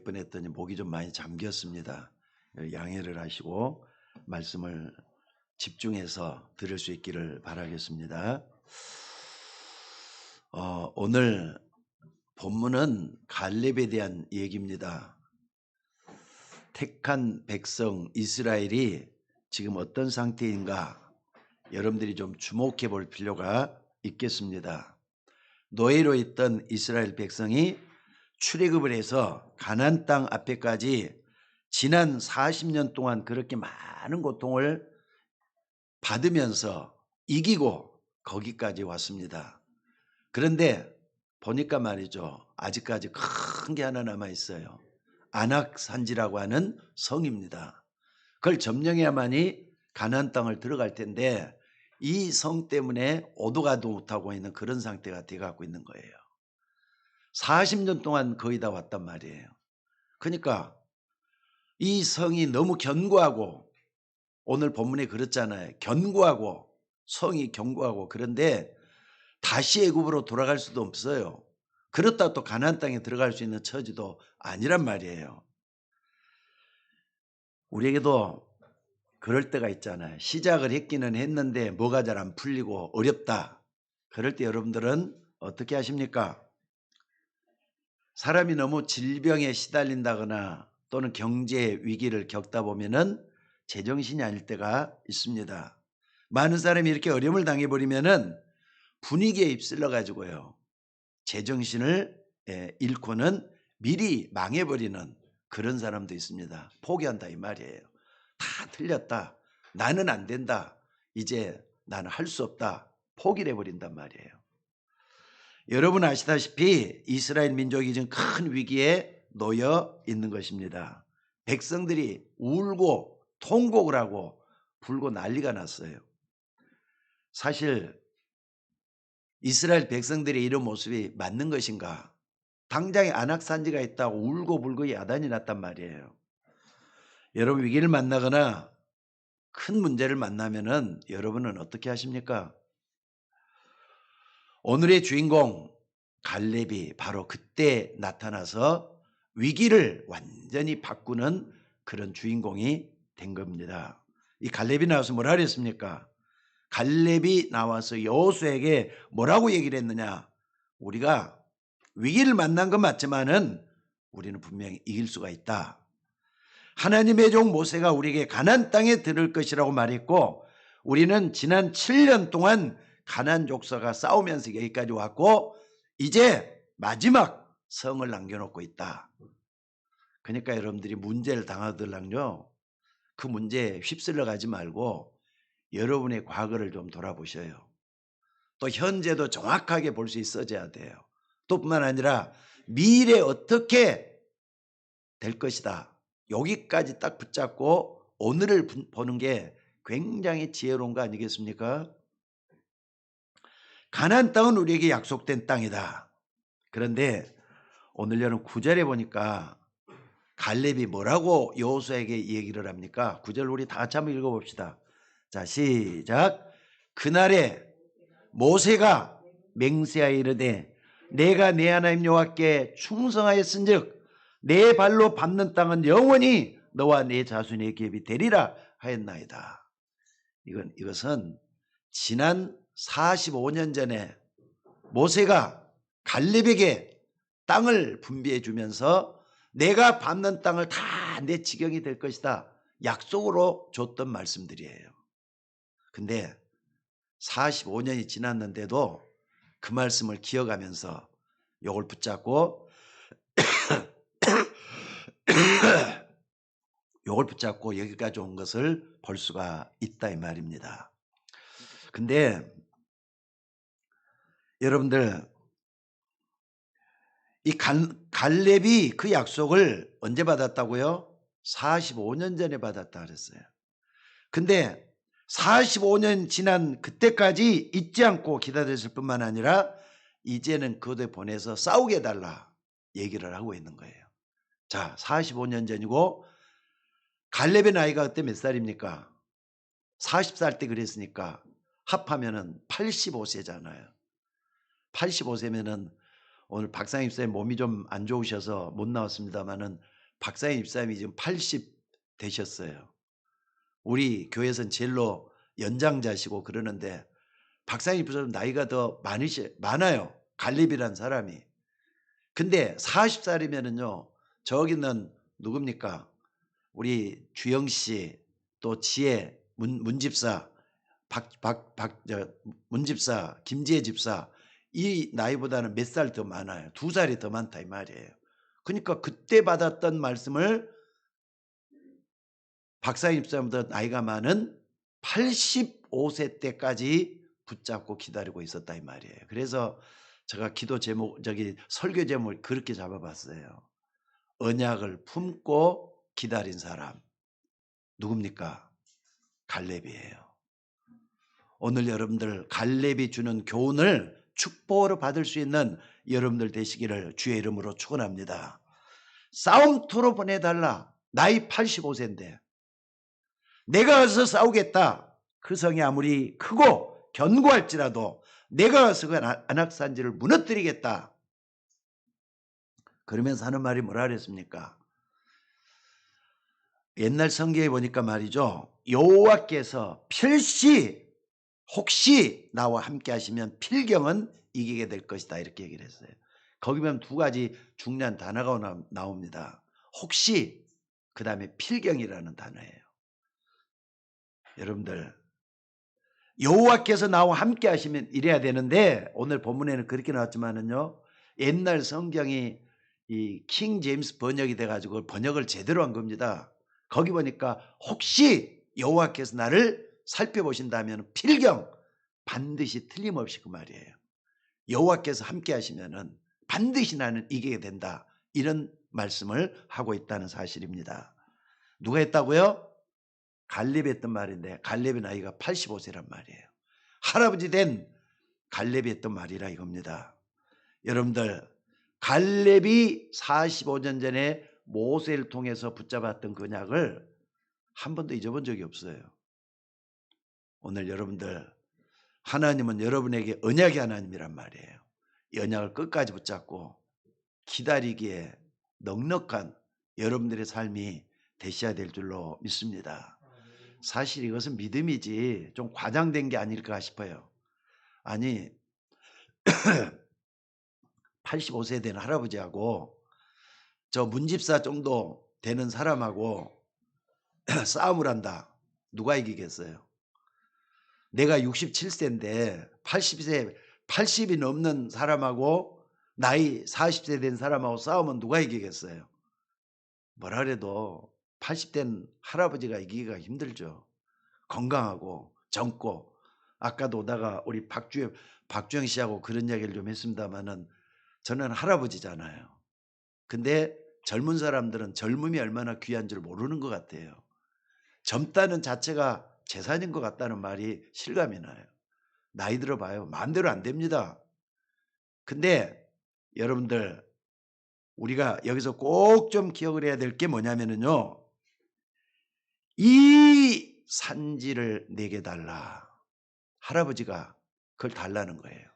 몇 번 했더니 목이 좀 많이 잠겼습니다. 양해를 하시고 말씀을 집중해서 들을 수 있기를 바라겠습니다. 오늘 본문은 갈렙에 대한 얘기입니다. 택한 백성 이스라엘이 지금 어떤 상태인가 여러분들이 좀 주목해 볼 필요가 있겠습니다. 노예로 있던 이스라엘 백성이 출애굽을 해서 가나안 땅 앞에까지 지난 40년 동안 그렇게 많은 고통을 받으면서 이기고 거기까지 왔습니다. 그런데 보니까 말이죠. 아직까지 큰 게 하나 남아 있어요. 안악산지라고 하는 성입니다. 그걸 점령해야만이 가나안 땅을 들어갈 텐데 이 성 때문에 오도 가도 못하고 있는 그런 상태가 돼갖고 있는 거예요. 40년 동안 거의 다 왔단 말이에요. 그러니까 이 성이 너무 견고하고 오늘 본문에 그렇잖아요. 견고하고 성이 견고하고 그런데 다시 애굽으로 돌아갈 수도 없어요. 그렇다 또 가나안 땅에 들어갈 수 있는 처지도 아니란 말이에요. 우리에게도 그럴 때가 있잖아요. 시작을 했기는 했는데 뭐가 잘 안 풀리고 어렵다. 그럴 때 여러분들은 어떻게 하십니까? 사람이 너무 질병에 시달린다거나 또는 경제 위기를 겪다 보면은 제정신이 아닐 때가 있습니다. 많은 사람이 이렇게 어려움을 당해버리면은 분위기에 휩쓸려 가지고요. 제정신을 잃고는 미리 망해버리는 그런 사람도 있습니다. 포기한다 이 말이에요. 다 틀렸다. 나는 안 된다. 이제 나는 할 수 없다. 포기를 해버린단 말이에요. 여러분 아시다시피 이스라엘 민족이 지금 큰 위기에 놓여 있는 것입니다. 백성들이 울고 통곡을 하고 불고 난리가 났어요. 사실 이스라엘 백성들의 이런 모습이 맞는 것인가? 당장에 안악산지가 있다고 울고 불고 야단이 났단 말이에요. 여러분 위기를 만나거나 큰 문제를 만나면은 여러분은 어떻게 하십니까? 오늘의 주인공 갈렙이 바로 그때 나타나서 위기를 완전히 바꾸는 그런 주인공이 된 겁니다. 이 갈렙이 나와서 뭐라 그랬습니까? 갈렙이 나와서 여호수아에게 뭐라고 얘기를 했느냐? 우리가 위기를 만난 건 맞지만은 우리는 분명히 이길 수가 있다. 하나님의 종 모세가 우리에게 가나안 땅에 들을 것이라고 말했고 우리는 지난 7년 동안 가나안 족속과 싸우면서 여기까지 왔고 이제 마지막 성을 남겨놓고 있다. 그러니까 여러분들이 문제를 당하더라도 그 문제에 휩쓸려 가지 말고 여러분의 과거를 좀 돌아보셔요. 또 현재도 정확하게 볼 수 있어져야 돼요. 또 뿐만 아니라 미래 어떻게 될 것이다. 여기까지 딱 붙잡고 오늘을 보는 게 굉장히 지혜로운 거 아니겠습니까? 가나안 땅은 우리에게 약속된 땅이다. 그런데 오늘 여러분 9절에 보니까 갈렙이 뭐라고 여호수아에게 얘기를 합니까? 9절 우리 다 같이 한번 읽어봅시다. 자 시작. 그날에 모세가 맹세하여 이르되 내가 내 하나님 여호와께 충성하였은즉 내 발로 밟는 땅은 영원히 너와 내 자손의 기업이 되리라 하였나이다. 이것은 지난 45년 전에 모세가 갈렙에게 땅을 분배해 주면서 내가 밟는 땅을 다 내 지경이 될 것이다. 약속으로 줬던 말씀들이에요. 근데 45년이 지났는데도 그 말씀을 기억하면서 이걸 붙잡고 이걸 붙잡고 여기까지 온 것을 볼 수가 있다 이 말입니다. 근데 여러분들 이 갈렙이 그 약속을 언제 받았다고요? 45년 전에 받았다 그랬어요. 근데 45년 지난 그때까지 잊지 않고 기다렸을 뿐만 아니라 이제는 그들 보내서 싸우게 해달라 얘기를 하고 있는 거예요. 자, 45년 전이고 갈렙의 나이가 그때 몇 살입니까? 40살 때 그랬으니까 합하면은 85세잖아요. 85세면은 오늘 박상희 집사님 몸이 좀 안 좋으셔서 못 나왔습니다마는 박상희 집사님이 지금 80 되셨어요. 우리 교회에서는 제일로 연장자시고 그러는데 박상희 집사님 나이가 더 많아요. 갈렙이란 사람이. 근데 40살이면은요. 저기는 누굽니까? 우리 주영 씨, 또 지혜, 문 집사, 문 집사, 김지혜 집사 이 나이보다는 몇 살 더 많아요. 2살이 더 많다 이 말이에요. 그러니까 그때 받았던 말씀을 박사님 집사님보다 나이가 많은 85세 때까지 붙잡고 기다리고 있었다 이 말이에요. 그래서 제가 기도 제목 설교 제목을 그렇게 잡아봤어요. 언약을 품고 기다린 사람 누굽니까? 갈렙이에요. 오늘 여러분들 갈렙이 주는 교훈을 축복으로 받을 수 있는 여러분들 되시기를 주의 이름으로 축원합니다. 싸움터로 보내달라. 나이 85세인데 내가 가서 싸우겠다. 그 성이 아무리 크고 견고할지라도 내가 가서 그 안악산지를 무너뜨리겠다. 그러면서 하는 말이 뭐라 그랬습니까? 옛날 성경에 보니까 말이죠. 여호와께서 필시 혹시 나와 함께 하시면 필경은 이기게 될 것이다 이렇게 얘기를 했어요. 거기 보면 두 가지 중요한 단어가 나옵니다. 혹시 그 다음에 필경이라는 단어예요. 여러분들 여호와께서 나와 함께 하시면 이래야 되는데 오늘 본문에는 그렇게 나왔지만은요. 옛날 성경이 이 킹 제임스 번역이 돼가지고 번역을 제대로 한 겁니다. 거기 보니까 혹시 여호와께서 나를 살펴보신다면 필경 반드시 틀림없이 그 말이에요. 여호와께서 함께 하시면은 반드시 나는 이기게 된다. 이런 말씀을 하고 있다는 사실입니다. 누가 했다고요? 갈렙이 했던 말인데 갈렙의 나이가 85세란 말이에요. 할아버지 된 갈렙이 했던 말이라 이겁니다. 여러분들 갈렙이 45년 전에 모세를 통해서 붙잡았던 그 언약을 한 번도 잊어본 적이 없어요. 오늘 여러분들 하나님은 여러분에게 언약의 하나님이란 말이에요. 이 언약을 끝까지 붙잡고 기다리기에 넉넉한 여러분들의 삶이 되셔야 될 줄로 믿습니다. 사실 이것은 믿음이지 좀 과장된 게 아닐까 싶어요. 아니 85세 된 할아버지하고 저 문집사 정도 되는 사람하고 싸움을 한다. 누가 이기겠어요? 내가 67세인데 80이 넘는 사람하고 나이 40세 된 사람하고 싸우면 누가 이기겠어요? 뭐라 그래도 80된 할아버지가 이기기가 힘들죠. 건강하고 젊고 아까도 오다가 우리 박주영 씨하고 그런 이야기를 좀 했습니다마는 저는 할아버지잖아요. 근데 젊은 사람들은 젊음이 얼마나 귀한 줄 모르는 것 같아요. 젊다는 자체가 재산인 것 같다는 말이 실감이 나요. 나이 들어봐요. 마음대로 안 됩니다. 근데 여러분들 우리가 여기서 꼭 좀 기억을 해야 될 게 뭐냐면요. 이 산지를 내게 달라. 할아버지가 그걸 달라는 거예요.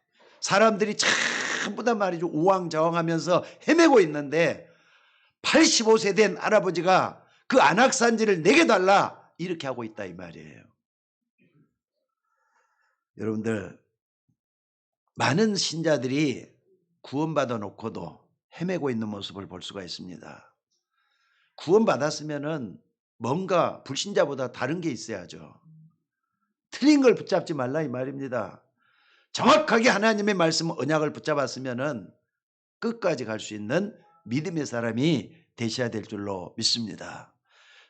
사람들이 전부 다 말이죠. 우왕좌왕하면서 헤매고 있는데 85세 된 할아버지가 그 안악산지를 내게 달라. 이렇게 하고 있다 이 말이에요. 여러분들 많은 신자들이 구원받아 놓고도 헤매고 있는 모습을 볼 수가 있습니다. 구원받았으면은 뭔가 불신자보다 다른 게 있어야죠. 틀린 걸 붙잡지 말라 이 말입니다. 정확하게 하나님의 말씀 언약을 붙잡았으면은 끝까지 갈 수 있는 믿음의 사람이 되셔야 될 줄로 믿습니다.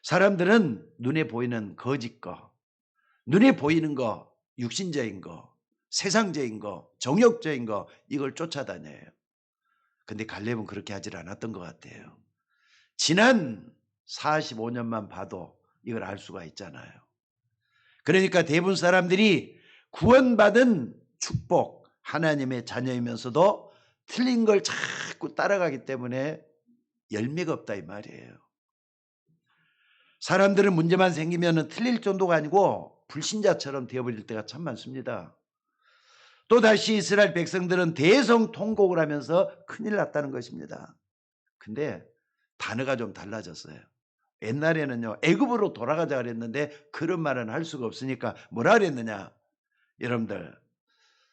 사람들은 눈에 보이는 거짓 거, 눈에 보이는 거, 육신적인 거, 세상적인 거, 정욕적인 거 이걸 쫓아다녀요. 근데 갈렙은 그렇게 하질 않았던 것 같아요. 지난 45년만 봐도 이걸 알 수가 있잖아요. 그러니까 대부분 사람들이 구원받은 축복, 하나님의 자녀이면서도 틀린 걸 자꾸 따라가기 때문에 열매가 없다 이 말이에요. 사람들은 문제만 생기면 틀릴 정도가 아니고 불신자처럼 되어버릴 때가 참 많습니다. 또다시 이스라엘 백성들은 대성통곡을 하면서 큰일 났다는 것입니다. 근데 단어가 좀 달라졌어요. 옛날에는요, 애굽으로 돌아가자 그랬는데 그런 말은 할 수가 없으니까 뭐라 그랬느냐. 여러분들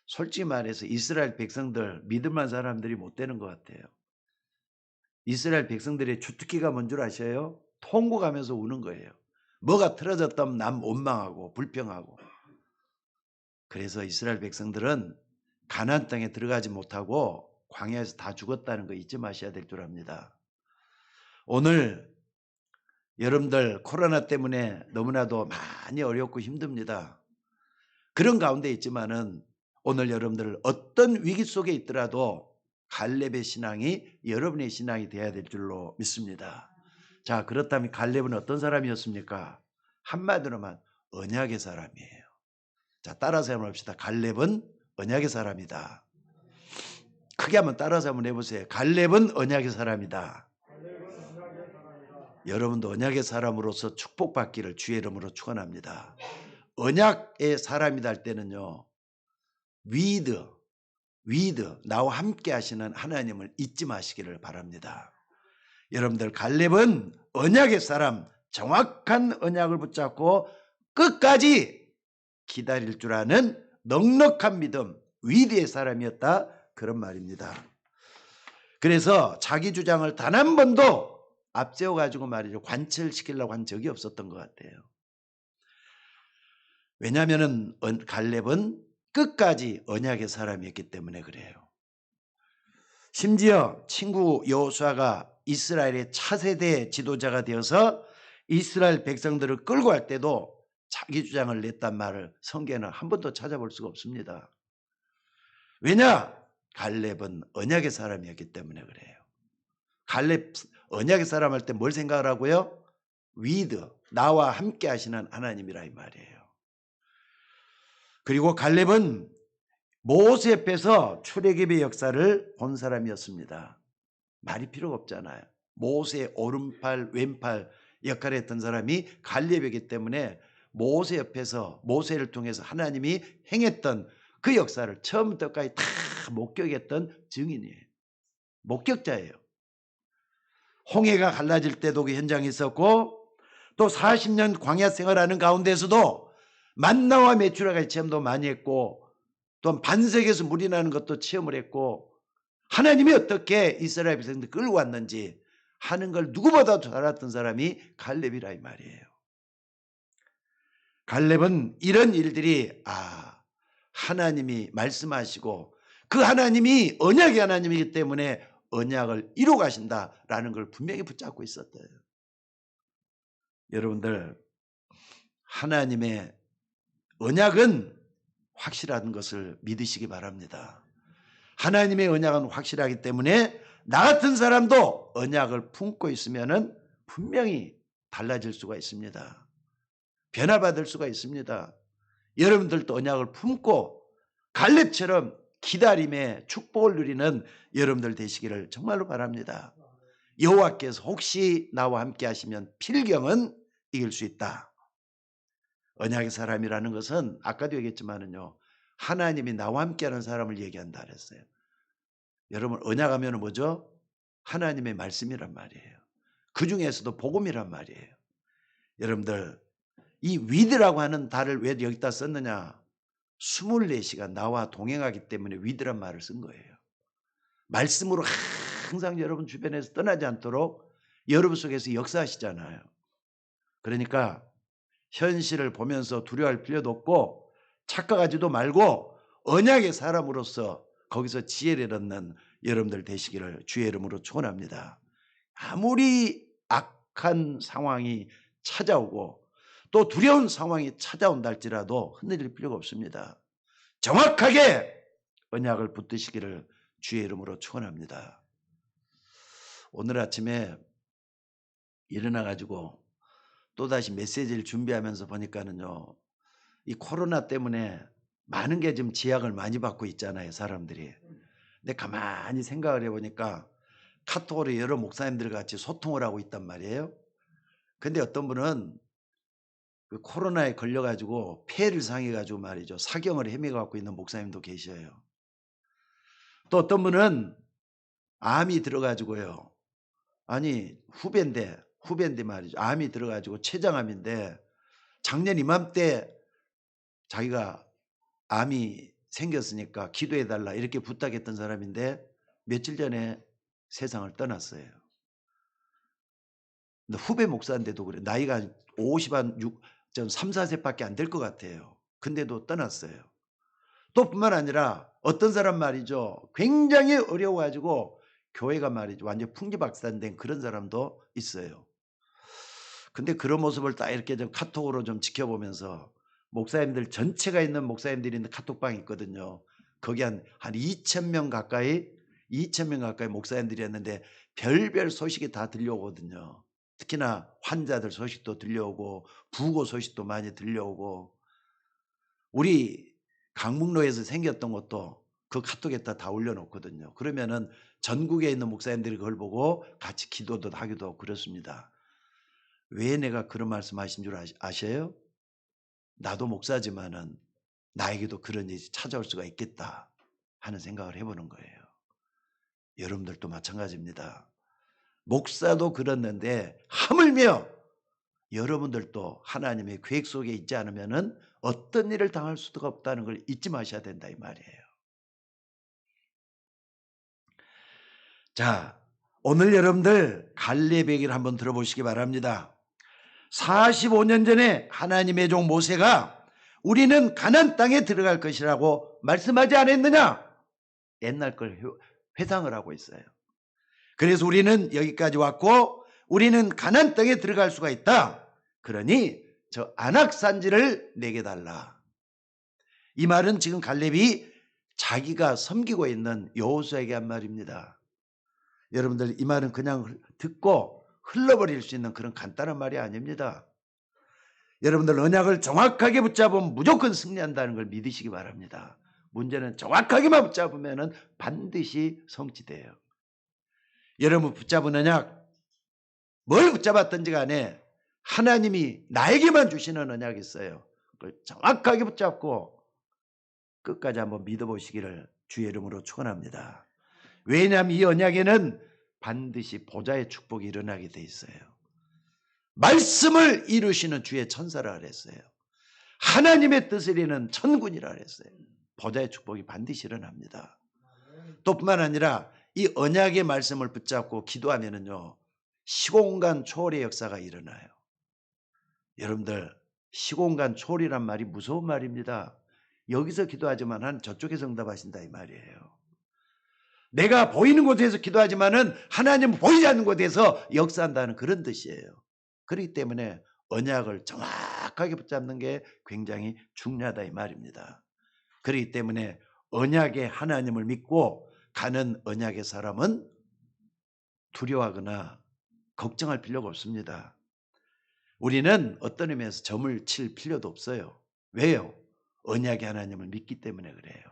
솔직히 말해서 이스라엘 백성들 믿을만한 사람들이 못 되는 것 같아요. 이스라엘 백성들의 주특기가 뭔 줄 아셔요? 통곡하면서 우는 거예요. 뭐가 틀어졌다면 남 원망하고 불평하고. 그래서 이스라엘 백성들은 가나안 땅에 들어가지 못하고 광야에서 다 죽었다는 거 잊지 마셔야 될 줄 압니다. 오늘 여러분들 코로나 때문에 너무나도 많이 어렵고 힘듭니다. 그런 가운데 있지만은 오늘 여러분들 어떤 위기 속에 있더라도 갈렙의 신앙이 여러분의 신앙이 되어야 될 줄로 믿습니다. 자, 그렇다면 갈렙은 어떤 사람이었습니까? 한마디로만 언약의 사람이에요. 자, 따라서 한번 합시다. 갈렙은 언약의 사람이다. 크게 한번 따라서 한번 해보세요. 갈렙은 언약의 사람이다. 여러분도 언약의 사람으로서 축복받기를 주의 이름으로 축원합니다. 언약의 사람이다 할 때는요, 위드 나와 함께 하시는 하나님을 잊지 마시기를 바랍니다. 여러분들 갈렙은 언약의 사람, 정확한 언약을 붙잡고 끝까지 기다릴 줄 아는 넉넉한 믿음, 위대의 사람이었다, 그런 말입니다. 그래서 자기 주장을 단 한 번도 앞세워 가지고 말이죠, 관철시키려고 한 적이 없었던 것 같아요. 왜냐하면 갈렙은 끝까지 언약의 사람이었기 때문에 그래요. 심지어 친구 여호수아가 이스라엘의 차세대 지도자가 되어서 이스라엘 백성들을 끌고 갈 때도 자기 주장을 냈단 말을 성경에는 한 번도 찾아볼 수가 없습니다. 왜냐? 갈렙은 언약의 사람이었기 때문에 그래요. 갈렙 언약의 사람 할 때 뭘 생각을 하고요? 위드, 나와 함께 하시는 하나님이라 이 말이에요. 그리고 갈렙은 모세 옆에서 출애굽의 역사를 본 사람이었습니다. 말이 필요가 없잖아요. 모세의 오른팔 왼팔 역할을 했던 사람이 갈렙이기 때문에 모세 옆에서 모세를 통해서 하나님이 행했던 그 역사를 처음부터까지 다 목격했던 증인이에요. 목격자예요. 홍해가 갈라질 때도 그 현장에 있었고, 또 40년 광야 생활하는 가운데서도 만나와 메추라가의 체험도 많이 했고, 또 반석에서 물이 나는 것도 체험을 했고, 하나님이 어떻게 이스라엘 백성들 끌고 왔는지 하는 걸 누구보다도 잘 알았던 사람이 갈렙이라 이 말이에요. 갈렙은 이런 일들이 하나님이 말씀하시고 그 하나님이 언약의 하나님이기 때문에 언약을 이루어 가신다라는 걸 분명히 붙잡고 있었대요. 여러분들, 하나님의 언약은 확실한 것을 믿으시기 바랍니다. 하나님의 언약은 확실하기 때문에 나 같은 사람도 언약을 품고 있으면 분명히 달라질 수가 있습니다. 변화받을 수가 있습니다. 여러분들도 언약을 품고 갈렙처럼 기다림의 축복을 누리는 여러분들 되시기를 정말로 바랍니다. 여호와께서 혹시 나와 함께 하시면 필경은 이길 수 있다. 언약의 사람이라는 것은 아까도 얘기했지만은요, 하나님이 나와 함께하는 사람을 얘기한다 그랬어요. 여러분, 언약하면 뭐죠? 하나님의 말씀이란 말이에요. 그 중에서도 복음이란 말이에요. 여러분들, 이 위드라고 하는 달을 왜 여기다 썼느냐? 24시간 나와 동행하기 때문에 위드란 말을 쓴 거예요. 말씀으로 항상 여러분 주변에서 떠나지 않도록 여러분 속에서 역사하시잖아요. 그러니까 현실을 보면서 두려워할 필요도 없고 착각하지도 말고 언약의 사람으로서 거기서 지혜를 얻는 여러분들 되시기를 주의 이름으로 축원합니다. 아무리 악한 상황이 찾아오고 또 두려운 상황이 찾아온다 할지라도 흔들릴 필요가 없습니다. 정확하게 언약을 붙드시기를 주의 이름으로 축원합니다. 오늘 아침에 일어나 가지고 또다시 메시지를 준비하면서 보니까는요, 이 코로나 때문에 많은 게 지금 제약을 많이 받고 있잖아요, 사람들이. 근데 가만히 생각을 해보니까 카톡으로 여러 목사님들 같이 소통을 하고 있단 말이에요. 근데 어떤 분은 그 코로나에 걸려가지고 폐를 상해가지고 말이죠. 사경을 헤매갖고 있는 목사님도 계셔요. 또 어떤 분은 암이 들어가지고요. 아니 후배인데 말이죠. 암이 들어가지고 췌장암인데 작년 이맘때 자기가 암이 생겼으니까 기도해달라 이렇게 부탁했던 사람인데 며칠 전에 세상을 떠났어요. 근데 후배 목사인데도 그래. 나이가 50한 3, 4세밖에 안 될 것 같아요. 근데도 떠났어요. 또 뿐만 아니라 어떤 사람 말이죠. 굉장히 어려워가지고 교회가 말이죠. 완전 풍지박산된 그런 사람도 있어요. 근데 그런 모습을 딱 이렇게 좀 카톡으로 좀 지켜보면서 목사님들 전체가 있는 목사님들이 있는 카톡방이 있거든요. 거기 한 2,000명 가까이 목사님들이 있는데 별별 소식이 다 들려오거든요. 특히나 환자들 소식도 들려오고 부고 소식도 많이 들려오고 우리 강북로에서 생겼던 것도 그 카톡에다 다 올려놓거든요. 그러면은 전국에 있는 목사님들이 그걸 보고 같이 기도도 하기도 하고 그렇습니다. 왜 내가 그런 말씀하신 줄 아셔요? 나도 목사지만은 나에게도 그런 일이 찾아올 수가 있겠다 하는 생각을 해보는 거예요. 여러분들도 마찬가지입니다. 목사도 그랬는데 하물며 여러분들도 하나님의 계획 속에 있지 않으면은 어떤 일을 당할 수도 없다는 걸 잊지 마셔야 된다 이 말이에요. 자, 오늘 여러분들 갈렙 얘기를 한번 들어보시기 바랍니다. 45년 전에 하나님의 종 모세가 우리는 가나안 땅에 들어갈 것이라고 말씀하지 않았느냐? 옛날 걸 회상을 하고 있어요. 그래서 우리는 여기까지 왔고 우리는 가나안 땅에 들어갈 수가 있다. 그러니 저 안악산지를 내게 달라. 이 말은 지금 갈렙이 자기가 섬기고 있는 여호수아에게 한 말입니다. 여러분들 이 말은 그냥 듣고 흘러버릴 수 있는 그런 간단한 말이 아닙니다. 여러분들 언약을 정확하게 붙잡으면 무조건 승리한다는 걸 믿으시기 바랍니다. 문제는 정확하게만 붙잡으면 반드시 성취돼요. 여러분 붙잡은 언약 뭘 붙잡았든지 간에 하나님이 나에게만 주시는 언약이 있어요. 그걸 정확하게 붙잡고 끝까지 한번 믿어보시기를 주의 이름으로 축원합니다. 왜냐하면 이 언약에는 반드시 보좌의 축복이 일어나게 돼 있어요. 말씀을 이루시는 주의 천사라 그랬어요. 하나님의 뜻을 이루는 천군이라 그랬어요. 보좌의 축복이 반드시 일어납니다. 또 뿐만 아니라 이 언약의 말씀을 붙잡고 기도하면은요 시공간 초월의 역사가 일어나요. 여러분들 시공간 초월이란 말이 무서운 말입니다. 여기서 기도하지만 저쪽에서 응답하신다 이 말이에요. 내가 보이는 곳에서 기도하지만은 하나님은 보이지 않는 곳에서 역사한다는 그런 뜻이에요. 그렇기 때문에 언약을 정확하게 붙잡는 게 굉장히 중요하다 이 말입니다. 그렇기 때문에 언약의 하나님을 믿고 가는 언약의 사람은 두려워하거나 걱정할 필요가 없습니다. 우리는 어떤 의미에서 점을 칠 필요도 없어요. 왜요? 언약의 하나님을 믿기 때문에 그래요.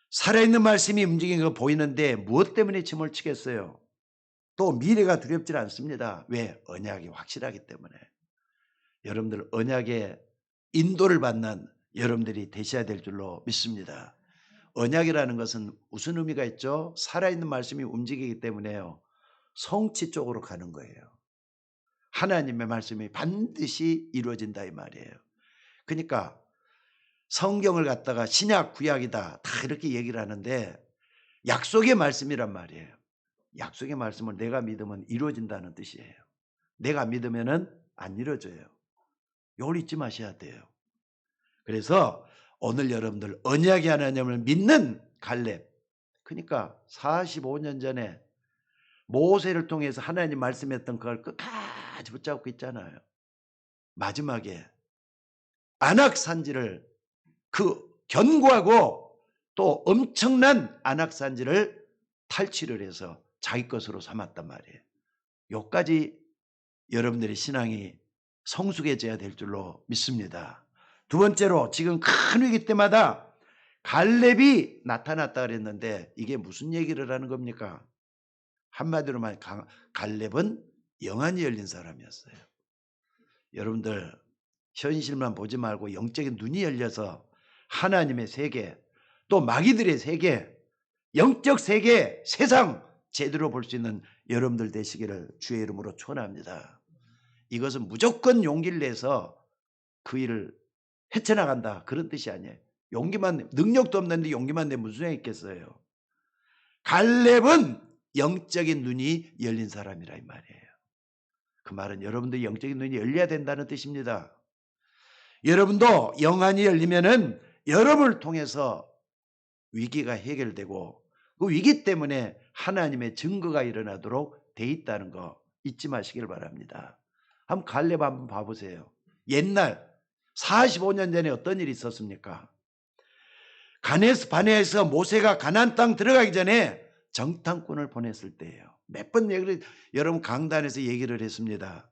살아있는 말씀이 움직이는 거 보이는데 무엇 때문에 점을 치겠어요? 또 미래가 두렵지 않습니다. 왜? 언약이 확실하기 때문에. 여러분들 언약의 인도를 받는 여러분들이 되셔야 될 줄로 믿습니다. 언약이라는 것은 무슨 의미가 있죠? 살아있는 말씀이 움직이기 때문에요. 성취 쪽으로 가는 거예요. 하나님의 말씀이 반드시 이루어진다 이 말이에요. 그러니까 성경을 갖다가 신약 구약이다 다 이렇게 얘기를 하는데 약속의 말씀이란 말이에요. 약속의 말씀을 내가 믿으면 이루어진다는 뜻이에요. 내가 믿으면은 안 이루어져요. 이걸 잊지 마셔야 돼요. 그래서 오늘 여러분들 언약의 하나님을 믿는 갈렙, 그러니까 45년 전에 모세를 통해서 하나님 말씀했던 그걸 끝까지 붙잡고 있잖아요. 마지막에 안악산지를 그 견고하고 또 엄청난 안악산지를 탈취를 해서 자기 것으로 삼았단 말이에요. 여기까지 여러분들의 신앙이 성숙해져야 될 줄로 믿습니다. 두 번째로 지금 큰 위기 때마다 갈렙이 나타났다 그랬는데 이게 무슨 얘기를 하는 겁니까? 한마디로 말하면 갈렙은 영안이 열린 사람이었어요. 여러분들 현실만 보지 말고 영적인 눈이 열려서 하나님의 세계, 또 마귀들의 세계, 영적 세계, 세상 제대로 볼 수 있는 여러분들 되시기를 주의 이름으로 축원합니다. 이것은 무조건 용기를 내서 그 일을 헤쳐나간다 그런 뜻이 아니에요. 용기만, 능력도 없는데 용기만 내면 무슨 소용이 있겠어요. 갈렙은 영적인 눈이 열린 사람이라 이 말이에요. 그 말은 여러분들 영적인 눈이 열려야 된다는 뜻입니다. 여러분도 영안이 열리면은 여러분을 통해서 위기가 해결되고 그 위기 때문에 하나님의 증거가 일어나도록 돼 있다는 거 잊지 마시길 바랍니다. 한번 갈렙 한번 봐보세요. 옛날 45년 전에 어떤 일이 있었습니까? 가네스 바네에서 모세가 가나안 땅 들어가기 전에 정탐꾼을 보냈을 때예요. 몇 번 여러분 강단에서 얘기를 했습니다.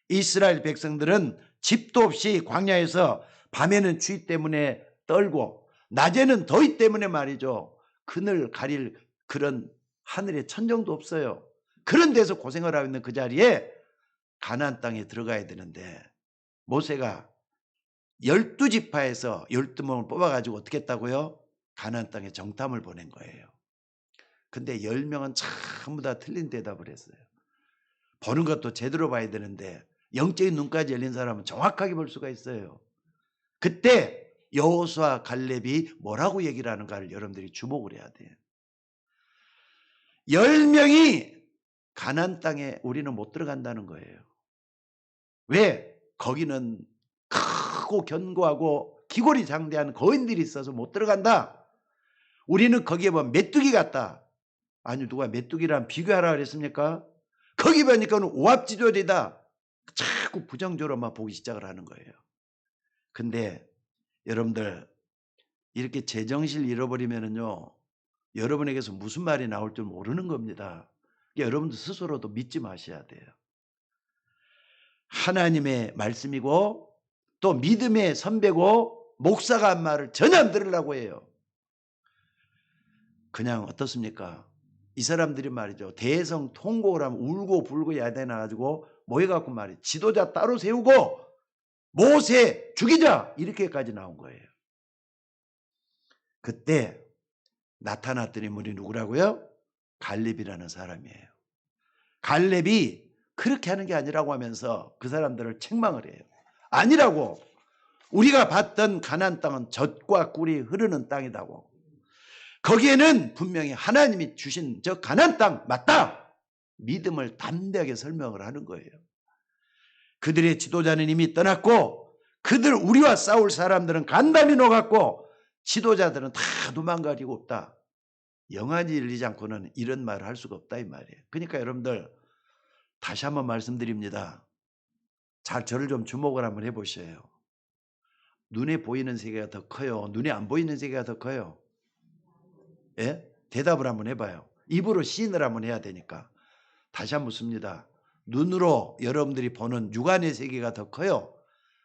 이스라엘 백성들은 집도 없이 광야에서 밤에는 추위 때문에 떨고 낮에는 더위 때문에 말이죠. 그늘 가릴 그런 하늘에 천정도 없어요. 그런 데서 고생을 하고 있는 그 자리에 가나안 땅에 들어가야 되는데 모세가 12지파에서 12명을 뽑아가지고 어떻게 했다고요? 가나안 땅에 정탐을 보낸 거예요. 근데 10명은 전부 다 틀린 대답을 했어요. 보는 것도 제대로 봐야 되는데 영적인 눈까지 열린 사람은 정확하게 볼 수가 있어요. 그때 여호수아 갈렙이 뭐라고 얘기를 하는가를 여러분들이 주목을 해야 돼요. 10명이 가나안 땅에 우리는 못 들어간다는 거예요. 왜? 거기는 크고 견고하고 기골이 장대한 거인들이 있어서 못 들어간다. 우리는 거기에 보면 메뚜기 같다. 아니 누가 메뚜기랑 비교하라 그랬습니까? 거기 보니까는 오합지졸이다. 자꾸 부정적으로만 보기 시작을 하는 거예요. 근데 여러분들 이렇게 제정신을 잃어버리면은요 여러분에게서 무슨 말이 나올 줄 모르는 겁니다. 그러니까 여러분들 스스로도 믿지 마셔야 돼요. 하나님의 말씀이고 또 믿음의 선배고 목사가 한 말을 전혀 안 들으려고 해요. 그냥 어떻습니까? 이 사람들이 말이죠. 대성 통곡을 하면 울고 불고 야단이 나가지고 모여갖고 말이에요. 지도자 따로 세우고 모세 죽이자 이렇게까지 나온 거예요. 그때 나타났던 인물이 누구라고요? 갈렙이라는 사람이에요. 갈렙이 그렇게 하는 게 아니라고 하면서 그 사람들을 책망을 해요. 아니라고. 우리가 봤던 가나안 땅은 젖과 꿀이 흐르는 땅이다고. 거기에는 분명히 하나님이 주신 저 가나안 땅 맞다. 믿음을 담대하게 설명을 하는 거예요. 그들의 지도자는 이미 떠났고 그들 우리와 싸울 사람들은 간담이 녹았고 지도자들은 다 도망가리고 없다. 영안이 열리지 않고는 이런 말을 할 수가 없다 이 말이에요. 그러니까 여러분들 다시 한번 말씀드립니다. 잘 저를 좀 주목을 한번 해보셔요. 눈에 보이는 세계가 더 커요? 눈에 안 보이는 세계가 더 커요? 예? 대답을 한번 해봐요. 입으로 시인을 한번 해야 되니까. 다시 한번 묻습니다. 눈으로 여러분들이 보는 육안의 세계가 더 커요?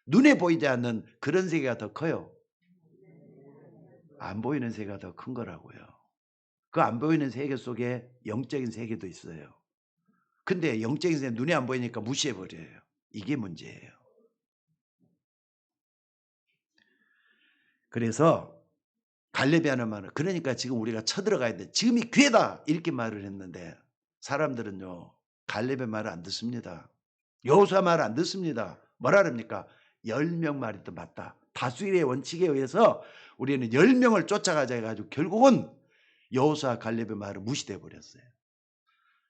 눈에 보이지 않는 그런 세계가 더 커요? 안 보이는 세계가 더 큰 거라고요. 그 안 보이는 세계 속에 영적인 세계도 있어요. 근데 영적인 세계 눈에 안 보이니까 무시해버려요. 이게 문제예요. 그래서 갈렙이 하는 말은 그러니까 지금 우리가 쳐들어가야 돼. 지금이 기회다 이렇게 말을 했는데 사람들은요 갈렙의 말을 안 듣습니다. 여호수아 말을 안 듣습니다. 뭐라 그럽니까? 10명 말이 또 맞다. 다수의 원칙에 의해서 우리는 10명을 쫓아가자 해가지고 결국은 여호수아 갈렙의 말을 무시돼 버렸어요.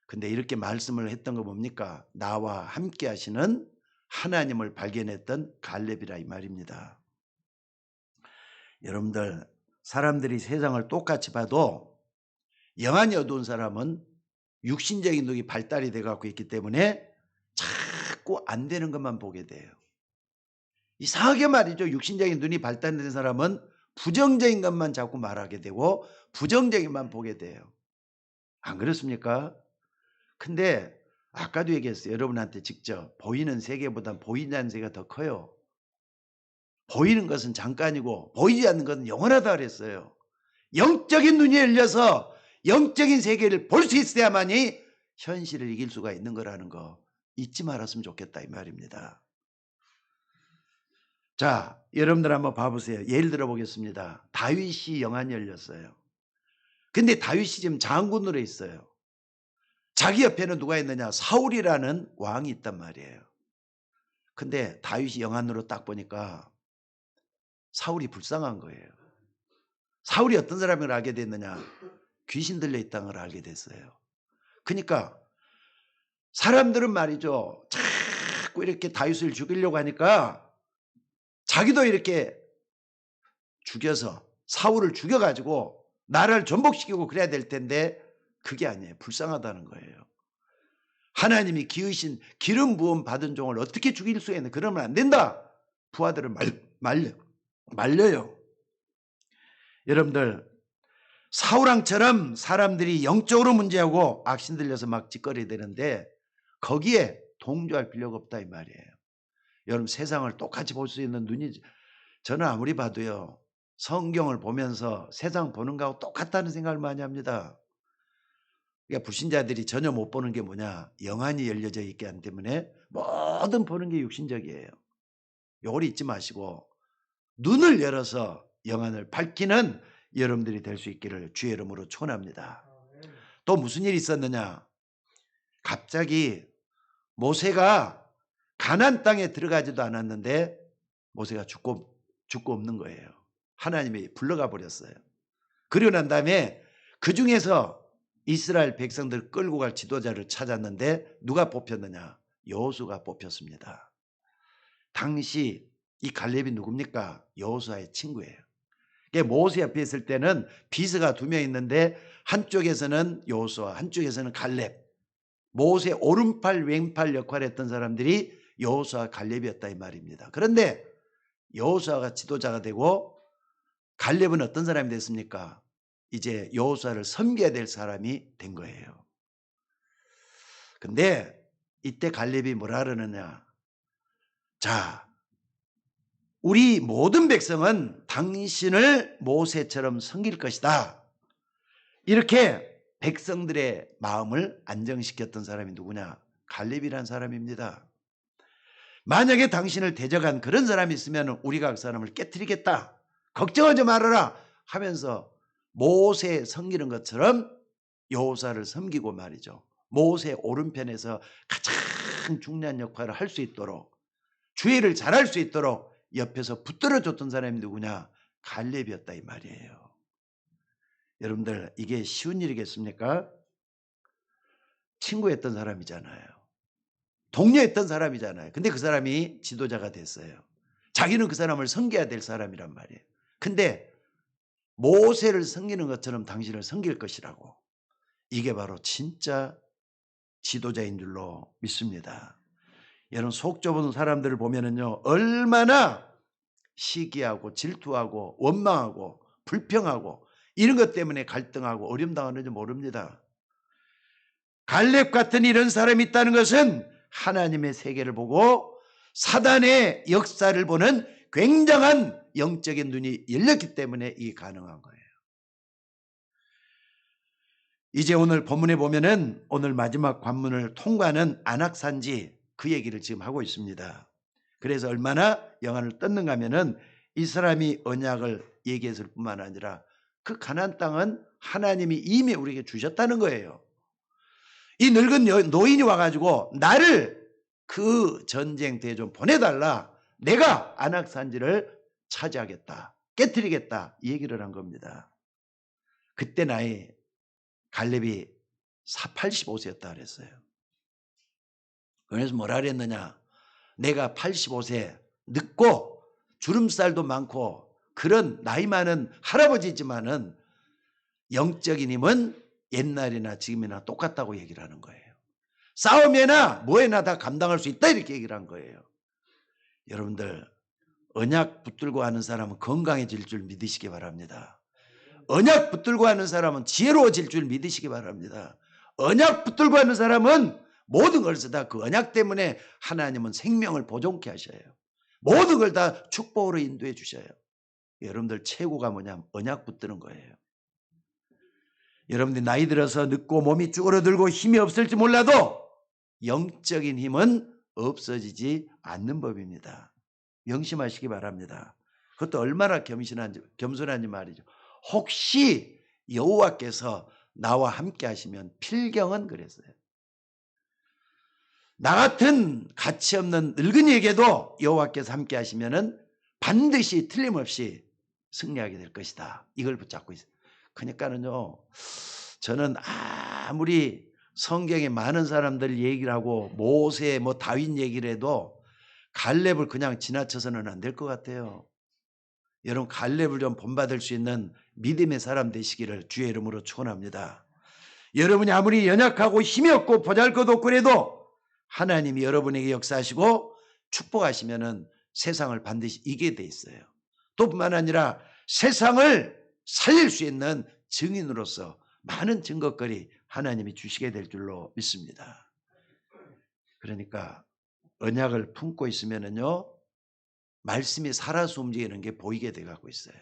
근데 이렇게 말씀을 했던 거 뭡니까? 나와 함께 하시는 하나님을 발견했던 갈렙이라 이 말입니다. 여러분들 사람들이 세상을 똑같이 봐도 영안이 어두운 사람은 육신적인 눈이 발달이 돼 갖고 있기 때문에 자꾸 안 되는 것만 보게 돼요. 이상하게 말이죠. 육신적인 눈이 발달된 사람은 부정적인 것만 자꾸 말하게 되고 부정적인 것만 보게 돼요. 안 그렇습니까? 근데 아까도 얘기했어요. 여러분한테 직접 보이는 세계보다 보이지 않는 세계가 더 커요. 보이는 것은 잠깐이고 보이지 않는 것은 영원하다 그랬어요. 영적인 눈이 열려서 영적인 세계를 볼 수 있어야만이 현실을 이길 수가 있는 거라는 거 잊지 말았으면 좋겠다 이 말입니다. 자, 여러분들 한번 봐보세요. 예를 들어 보겠습니다. 다윗이 영안이 열렸어요. 근데 다윗이 지금 장군으로 있어요. 자기 옆에는 누가 있느냐? 사울이라는 왕이 있단 말이에요. 근데 다윗이 영안으로 딱 보니까 사울이 불쌍한 거예요. 사울이 어떤 사람을 알게 됐느냐? 귀신 들려 있다는 걸 알게 됐어요. 그러니까 사람들은 말이죠, 자꾸 이렇게 다윗을 죽이려고 하니까 자기도 이렇게 죽여서 사울을 죽여가지고 나라를 전복시키고 그래야 될 텐데 그게 아니에요. 불쌍하다는 거예요. 하나님이 기으신 기름 부음 받은 종을 어떻게 죽일 수 있는, 그러면 안 된다. 부하들을 말려요. 여러분들, 사울왕처럼 사람들이 영적으로 문제하고 악신 들려서 막 짓거려야 되는데 거기에 동조할 필요가 없다 이 말이에요. 여러분, 세상을 똑같이 볼 수 있는 눈이, 저는 아무리 봐도요, 성경을 보면서 세상 보는 거하고 똑같다는 생각을 많이 합니다. 그러니까 불신자들이 전혀 못 보는 게 뭐냐? 영안이 열려져 있기 때문에 모든 보는 게 육신적이에요. 요걸 잊지 마시고 눈을 열어서 영안을 밝히는 여러분들이 될 수 있기를 주의 이름으로 축원합니다. 또 무슨 일이 있었느냐? 갑자기 모세가 가나안 땅에 들어가지도 않았는데 모세가 죽고 없는 거예요. 하나님이 불러가 버렸어요. 그리고 난 다음에 그 중에서 이스라엘 백성들 끌고 갈 지도자를 찾았는데 누가 뽑혔느냐? 여호수아가 뽑혔습니다. 당시 이 갈렙이 누굽니까? 여호수아의 친구예요. 모세 옆에 있을 때는 비서가 2명 있는데 한쪽에서는 여호수아, 한쪽에서는 갈렙. 모세 오른팔 왼팔 역할을 했던 사람들이 여호수아, 갈렙이었다 이 말입니다. 그런데 여호수아가 지도자가 되고 갈렙은 어떤 사람이 됐습니까? 이제 여호수아를 섬겨야 될 사람이 된 거예요. 근데 이때 갈렙이 뭐라 그러느냐? 자, 우리 모든 백성은 당신을 모세처럼 섬길 것이다. 이렇게 백성들의 마음을 안정시켰던 사람이 누구냐? 갈렙이라는 사람입니다. 만약에 당신을 대적한 그런 사람이 있으면 우리가 그 사람을 깨트리겠다. 걱정하지 말아라 하면서 모세 섬기는 것처럼 여호수아를 섬기고 말이죠. 모세 오른편에서 가장 중요한 역할을 할 수 있도록, 주의를 잘할 수 있도록 옆에서 붙들어줬던 사람이 누구냐? 갈렙이었다 이 말이에요. 여러분들, 이게 쉬운 일이겠습니까? 친구였던 사람이잖아요. 동료였던 사람이잖아요. 근데 그 사람이 지도자가 됐어요. 자기는 그 사람을 섬겨야 될 사람이란 말이에요. 근데 모세를 섬기는 것처럼 당신을 섬길 것이라고. 이게 바로 진짜 지도자인 줄로 믿습니다. 여러분, 속 좁은 사람들을 보면은요, 얼마나 시기하고 질투하고 원망하고 불평하고 이런 것 때문에 갈등하고 어려움 당하는지 모릅니다. 갈렙 같은 이런 사람이 있다는 것은 하나님의 세계를 보고 사단의 역사를 보는 굉장한 영적인 눈이 열렸기 때문에 이게 가능한 거예요. 이제 오늘 본문에 보면은 오늘 마지막 관문을 통과하는 안악산지, 그 얘기를 지금 하고 있습니다. 그래서 얼마나 영안을 떴는가 하면은 이 사람이 언약을 얘기했을 뿐만 아니라 그 가나안 땅은 하나님이 이미 우리에게 주셨다는 거예요. 이 늙은 노인이 와가지고 나를 그 전쟁터에 좀 보내달라. 내가 안악산지를 차지하겠다. 깨트리겠다. 이 얘기를 한 겁니다. 그때 나이 갈렙이 85세였다 그랬어요. 그래서 뭐라 그랬느냐? 내가 85세 늙고 주름살도 많고 그런 나이 많은 할아버지지만은 영적인 힘은 옛날이나 지금이나 똑같다고 얘기를 하는 거예요. 싸움에나 뭐에나 다 감당할 수 있다 이렇게 얘기를 한 거예요. 여러분들, 언약 붙들고 하는 사람은 건강해질 줄 믿으시기 바랍니다. 언약 붙들고 하는 사람은 지혜로워질 줄 믿으시기 바랍니다. 언약 붙들고 하는 사람은 모든 것을 다 그 언약 때문에 하나님은 생명을 보존케 하셔요. 모든 걸 다 축복으로 인도해 주셔요. 여러분들, 최고가 뭐냐면 언약 붙드는 거예요. 여러분들이 나이 들어서 늙고 몸이 쭈그러들고 힘이 없을지 몰라도 영적인 힘은 없어지지 않는 법입니다. 명심하시기 바랍니다. 그것도 얼마나 겸손한지 말이죠. 혹시 여호와께서 나와 함께 하시면, 필경은 그랬어요. 나 같은 가치 없는 늙은이에게도 여호와께서 함께 하시면은 반드시 틀림없이 승리하게 될 것이다. 이걸 붙잡고 있어요. 그러니까는요, 저는 아무리 성경에 많은 사람들 얘기를 하고 모세 뭐 다윗 얘기를 해도 갈렙을 그냥 지나쳐서는 안 될 것 같아요. 여러분, 갈렙을 좀 본받을 수 있는 믿음의 사람 되시기를 주의 이름으로 축원합니다. 여러분이 아무리 연약하고 힘이 없고 보잘것없고 그래도 하나님이 여러분에게 역사하시고 축복하시면은 세상을 반드시 이기게 돼 있어요. 또 뿐만 아니라 세상을 살릴 수 있는 증인으로서 많은 증거거리 하나님이 주시게 될 줄로 믿습니다. 그러니까 언약을 품고 있으면은요, 말씀이 살아서 움직이는 게 보이게 돼 갖고 있어요.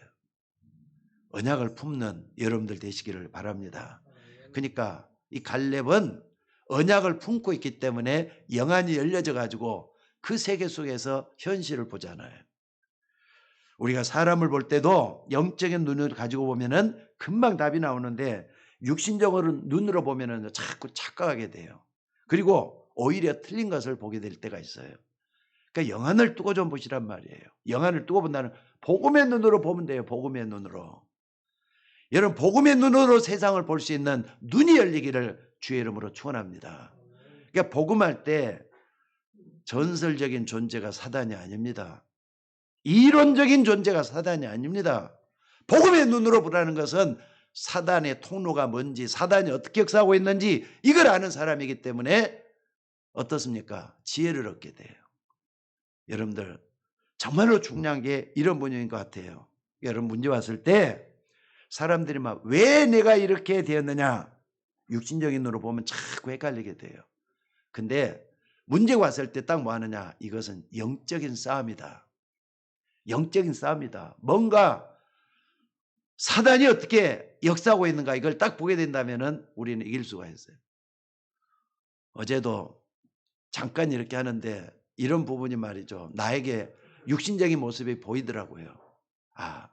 언약을 품는 여러분들 되시기를 바랍니다. 그러니까 이 갈렙은 언약을 품고 있기 때문에 영안이 열려져 가지고 그 세계 속에서 현실을 보잖아요. 우리가 사람을 볼 때도 영적인 눈을 가지고 보면은 금방 답이 나오는데 육신적으로 눈으로 보면은 자꾸 착각하게 돼요. 그리고 오히려 틀린 것을 보게 될 때가 있어요. 그러니까 영안을 뜨고 좀 보시란 말이에요. 영안을 뜨고 본다는, 복음의 눈으로 보면 돼요. 복음의 눈으로. 여러분, 복음의 눈으로 세상을 볼 수 있는 눈이 열리기를 주의 이름으로 축원합니다. 그러니까 복음할 때 전설적인 존재가 사단이 아닙니다. 이론적인 존재가 사단이 아닙니다. 복음의 눈으로 보라는 것은 사단의 통로가 뭔지, 사단이 어떻게 역사하고 있는지 이걸 아는 사람이기 때문에 어떻습니까? 지혜를 얻게 돼요. 여러분들, 정말로 중요한 게 이런 분야인 것 같아요. 여러분, 문제 왔을 때 사람들이 막 왜 내가 이렇게 되었느냐, 육신적인 눈으로 보면 자꾸 헷갈리게 돼요. 근데 문제가 왔을 때 딱 뭐 하느냐, 이것은 영적인 싸움이다. 영적인 싸움이다. 뭔가 사단이 어떻게 역사하고 있는가 이걸 딱 보게 된다면 우리는 이길 수가 있어요. 어제도 잠깐 이렇게 하는데 이런 부분이 말이죠, 나에게 육신적인 모습이 보이더라고요. 아,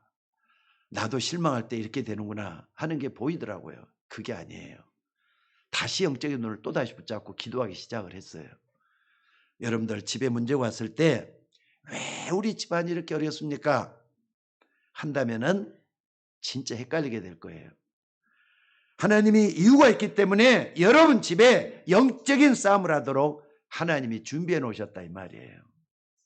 나도 실망할 때 이렇게 되는구나 하는 게 보이더라고요. 그게 아니에요. 다시 영적인 눈을 또다시 붙잡고 기도하기 시작을 했어요. 여러분들, 집에 문제가 왔을 때 왜 우리 집안이 이렇게 어렵습니까? 한다면은 진짜 헷갈리게 될 거예요. 하나님이 이유가 있기 때문에 여러분 집에 영적인 싸움을 하도록 하나님이 준비해 놓으셨다 이 말이에요.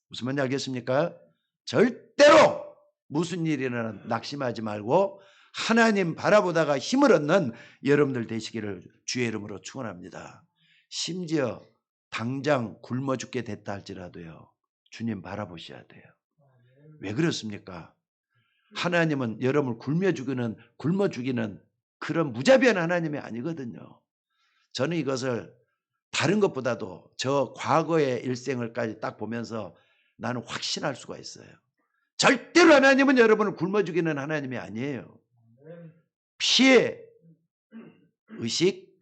무슨 말인지 알겠습니까? 절대로 무슨 일이나 낙심하지 말고 하나님 바라보다가 힘을 얻는 여러분들 되시기를 주의 이름으로 축원합니다. 심지어 당장 굶어 죽게 됐다 할지라도요, 주님 바라보셔야 돼요. 왜 그렇습니까? 하나님은 여러분을 굶어 죽이는 그런 무자비한 하나님이 아니거든요. 저는 이것을 다른 것보다도 저 과거의 일생을까지 딱 보면서 나는 확신할 수가 있어요. 절대로 하나님은 여러분을 굶어 죽이는 하나님이 아니에요. 피해 의식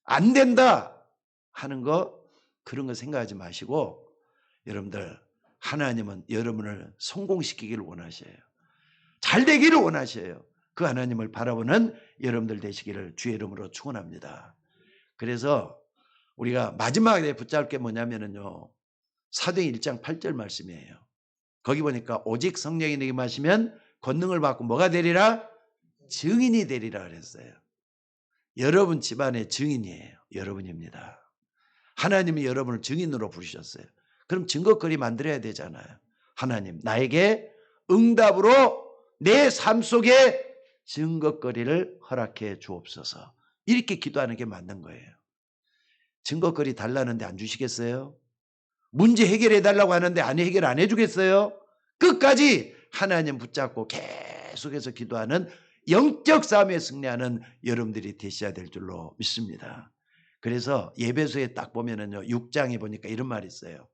안 된다 하는 거, 그런 거 생각하지 마시고 여러분들, 하나님은 여러분을 성공시키기를 원하셔요. 잘 되기를 원하셔요. 그 하나님을 바라보는 여러분들 되시기를 주의 이름으로 축원합니다. 그래서 우리가 마지막에 붙잡을 게 뭐냐면요, 사도행 1장 8절 말씀이에요. 거기 보니까 오직 성령이 내게 마시면 권능을 받고 뭐가 되리라? 증인이 되리라 그랬어요. 여러분 집안의 증인이에요. 여러분입니다. 하나님이 여러분을 증인으로 부르셨어요. 그럼 증거거리 만들어야 되잖아요. 하나님, 나에게 응답으로 내 삶 속에 증거거리를 허락해 주옵소서. 이렇게 기도하는 게 맞는 거예요. 증거거리 달라는데 안 주시겠어요? 문제 해결해 달라고 하는데 해결 안 해주겠어요? 끝까지 하나님 붙잡고 계속해서 기도하는 영적 싸움에 승리하는 여러분들이 되셔야 될 줄로 믿습니다. 그래서 예배소에 딱 보면은요, 6장에 보니까 이런 말이 있어요.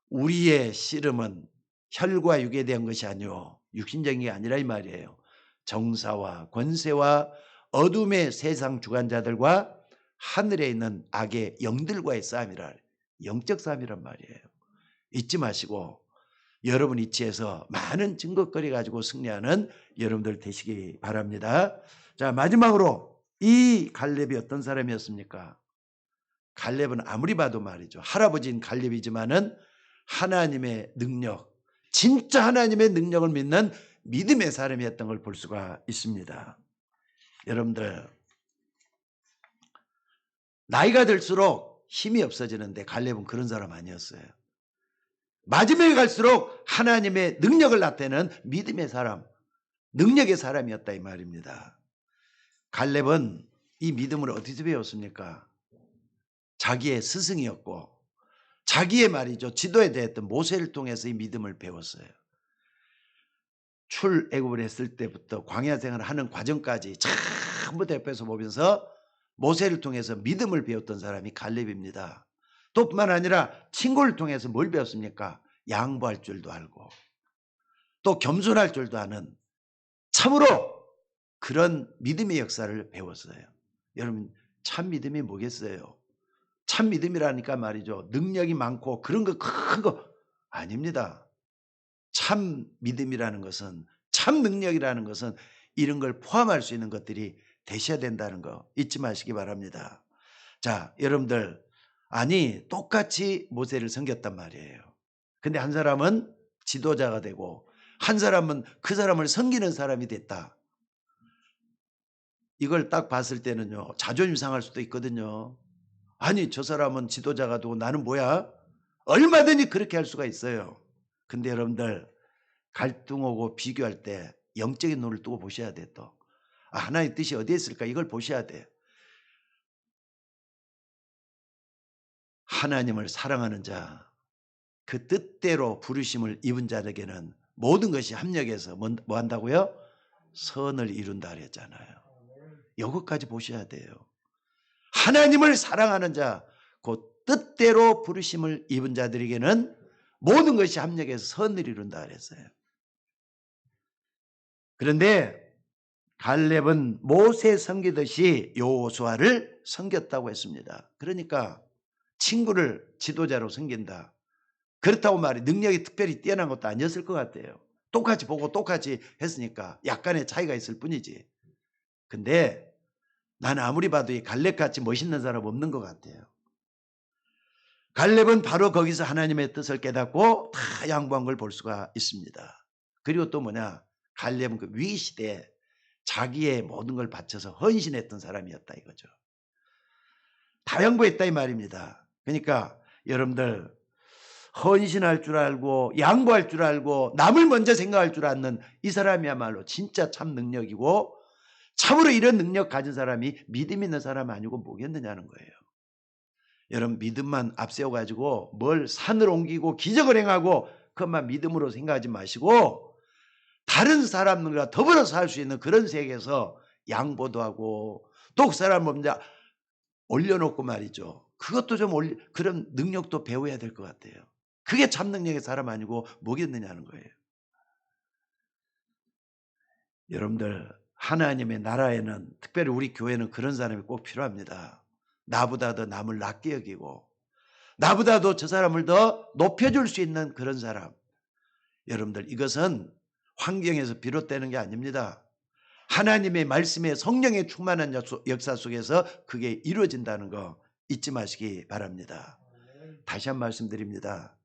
우리의 씨름은 혈과 육에 대한 것이 아니오, 육신적인 게 아니라 이 말이에요. 정사와 권세와 어둠의 세상 주관자들과 하늘에 있는 악의 영들과의 싸움이라, 영적 싸움이란 말이에요. 잊지 마시고 여러분 이치에서 많은 증거거리 가지고 승리하는 여러분들 되시기 바랍니다. 자, 마지막으로 이 갈렙이 어떤 사람이었습니까? 갈렙은 아무리 봐도 말이죠. 할아버지인 갈렙이지만은 하나님의 능력, 진짜 하나님의 능력을 믿는 믿음의 사람이었던 걸 볼 수가 있습니다. 여러분들, 나이가 들수록 힘이 없어지는데 갈렙은 그런 사람 아니었어요. 마지막에 갈수록 하나님의 능력을 나타내는 믿음의 사람, 능력의 사람이었다 이 말입니다. 갈렙은 이 믿음을 어디서 배웠습니까? 자기의 스승이었고 자기의 말이죠. 지도에 대했던 모세를 통해서 이 믿음을 배웠어요. 출애굽을 했을 때부터 광야 생활을 하는 과정까지 전부 옆에서 보면서 모세를 통해서 믿음을 배웠던 사람이 갈렙입니다. 또 뿐만 아니라 친구를 통해서 뭘 배웠습니까? 양보할 줄도 알고 또 겸손할 줄도 아는 참으로 그런 믿음의 역사를 배웠어요. 여러분, 참 믿음이 뭐겠어요? 참 믿음이라니까 말이죠. 능력이 많고 그런 거 큰 거 아닙니다. 참 믿음이라는 것은, 참 능력이라는 것은 이런 걸 포함할 수 있는 것들이 되셔야 된다는 거 잊지 마시기 바랍니다. 자, 여러분들, 아니 똑같이 모세를 섬겼단 말이에요. 근데 한 사람은 지도자가 되고 한 사람은 그 사람을 섬기는 사람이 됐다. 이걸 딱 봤을 때는요, 자존심 상할 수도 있거든요. 아니 저 사람은 지도자가 되고 나는 뭐야? 얼마든지 그렇게 할 수가 있어요. 근데 여러분들, 갈등하고 비교할 때 영적인 눈을 뜨고 보셔야 돼. 또 하나님의 뜻이 어디에 있을까 이걸 보셔야 돼. 하나님을 사랑하는 자, 그 뜻대로 부르심을 입은 자에게는 모든 것이 합력해서 뭐 한다고요? 선을 이룬다 그랬잖아요. 이것까지 보셔야 돼요. 하나님을 사랑하는 자, 그 뜻대로 부르심을 입은 자들에게는 모든 것이 합력해서 선을 이룬다 그랬어요. 그런데 갈렙은 모세 섬기듯이 여호수아를 섬겼다고 했습니다. 그러니까 친구를 지도자로 섬긴다. 그렇다고 말이 능력이 특별히 뛰어난 것도 아니었을 것 같아요. 똑같이 보고 똑같이 했으니까 약간의 차이가 있을 뿐이지. 근데 나는 아무리 봐도 이 갈렙같이 멋있는 사람 없는 것 같아요. 갈렙은 바로 거기서 하나님의 뜻을 깨닫고 다 양보한 걸 볼 수가 있습니다. 그리고 또 뭐냐, 갈렙은 그 위기시대에 자기의 모든 걸 바쳐서 헌신했던 사람이었다 이거죠. 다 양보했다 이 말입니다. 그러니까 여러분들, 헌신할 줄 알고 양보할 줄 알고 남을 먼저 생각할 줄 아는 이 사람이야말로 진짜 참 능력이고, 참으로 이런 능력 가진 사람이 믿음 있는 사람 아니고 뭐겠느냐는 거예요. 여러분, 믿음만 앞세워가지고 뭘 산을 옮기고 기적을 행하고 그것만 믿음으로 생각하지 마시고, 다른 사람들과 더불어 살 수 있는 그런 세계에서 양보도 하고 또 그 사람 먼저 올려놓고 말이죠. 그것도 좀 그런 능력도 배워야 될 것 같아요. 그게 참 능력의 사람 아니고 뭐겠느냐는 거예요. 여러분들, 하나님의 나라에는, 특별히 우리 교회는 그런 사람이 꼭 필요합니다. 나보다 더 남을 낮게 여기고 나보다도 저 사람을 더 높여줄 수 있는 그런 사람. 여러분들, 이것은 환경에서 비롯되는 게 아닙니다. 하나님의 말씀에 성령의 충만한 역사 속에서 그게 이루어진다는 거 잊지 마시기 바랍니다. 다시 한 말씀드립니다.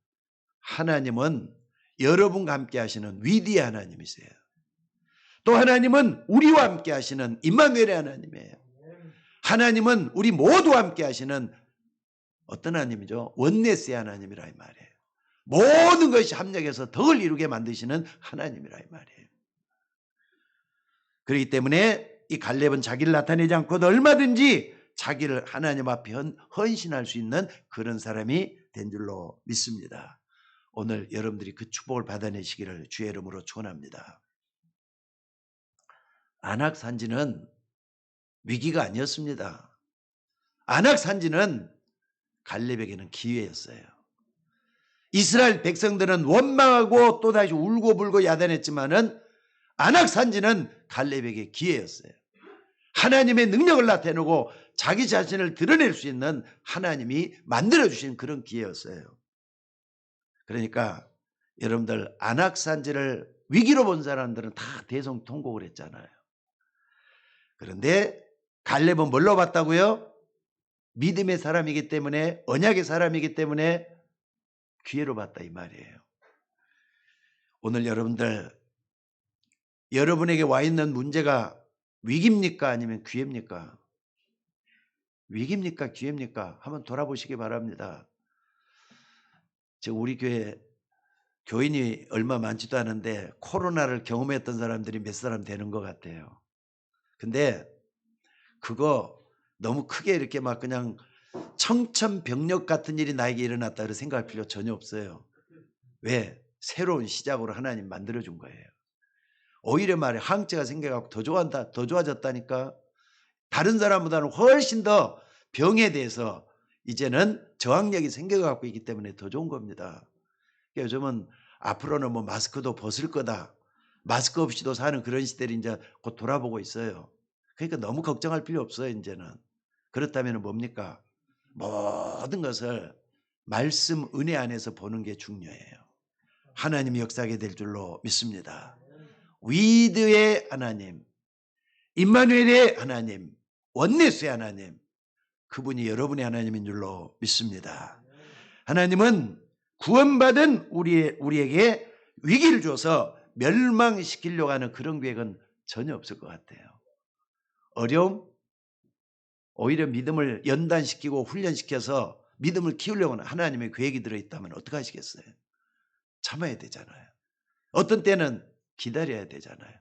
하나님은 여러분과 함께 하시는 위대한 하나님이세요. 또 하나님은 우리와 함께 하시는 임마누엘의 하나님이에요. 하나님은 우리 모두와 함께 하시는 어떤 하나님이죠? 원네스의 하나님이라 이 말이에요. 모든 것이 합력해서 덕을 이루게 만드시는 하나님이라 이 말이에요. 그렇기 때문에 이 갈렙은 자기를 나타내지 않고도 얼마든지 자기를 하나님 앞에 헌신할 수 있는 그런 사람이 된 줄로 믿습니다. 오늘 여러분들이 그 축복을 받아내시기를 주의 이름으로 축원합니다. 안악 산지는 위기가 아니었습니다. 안악 산지는 갈렙에게는 기회였어요. 이스라엘 백성들은 원망하고 또다시 울고불고 야단했지만은 안악 산지는 갈렙에게 기회였어요. 하나님의 능력을 나타내고 자기 자신을 드러낼 수 있는 하나님이 만들어주신 그런 기회였어요. 그러니까 여러분들 안악산지를 위기로 본 사람들은 다 대성통곡을 했잖아요. 그런데 갈렙은 뭘로 봤다고요? 믿음의 사람이기 때문에, 언약의 사람이기 때문에 기회로 봤다 이 말이에요. 오늘 여러분들, 여러분에게 와 있는 문제가 위기입니까 아니면 기회입니까? 위기입니까 기회입니까? 한번 돌아보시기 바랍니다. 지금 우리 교회 교인이 얼마 많지도 않은데 코로나를 경험했던 사람들이 몇 사람 되는 것 같아요. 근데 그거 너무 크게 이렇게 막 그냥 청천벽력 같은 일이 나에게 일어났다 그렇게 생각할 필요 전혀 없어요. 왜? 새로운 시작으로 하나님 만들어준 거예요. 오히려 말해 항체가 생겨갖고 더 좋아졌다니까. 다른 사람보다는 훨씬 더 병에 대해서 이제는 저항력이 생겨갖고 있기 때문에 더 좋은 겁니다. 요즘은 앞으로는 뭐 마스크도 벗을 거다. 마스크 없이도 사는 그런 시대를 이제 곧 돌아보고 있어요. 그러니까 너무 걱정할 필요 없어요, 이제는. 그렇다면 뭡니까? 모든 것을 말씀 은혜 안에서 보는 게 중요해요. 하나님이 역사하게 될 줄로 믿습니다. 위드의 하나님, 임마누엘의 하나님, 원네스의 하나님, 그분이 여러분의 하나님인 줄로 믿습니다. 하나님은 구원받은 우리에게 위기를 줘서 멸망시키려고 하는 그런 계획은 전혀 없을 것 같아요. 어려움? 오히려 믿음을 연단시키고 훈련시켜서 믿음을 키우려고 하는 하나님의 계획이 들어있다면 어떡하시겠어요? 참아야 되잖아요. 어떤 때는 기다려야 되잖아요.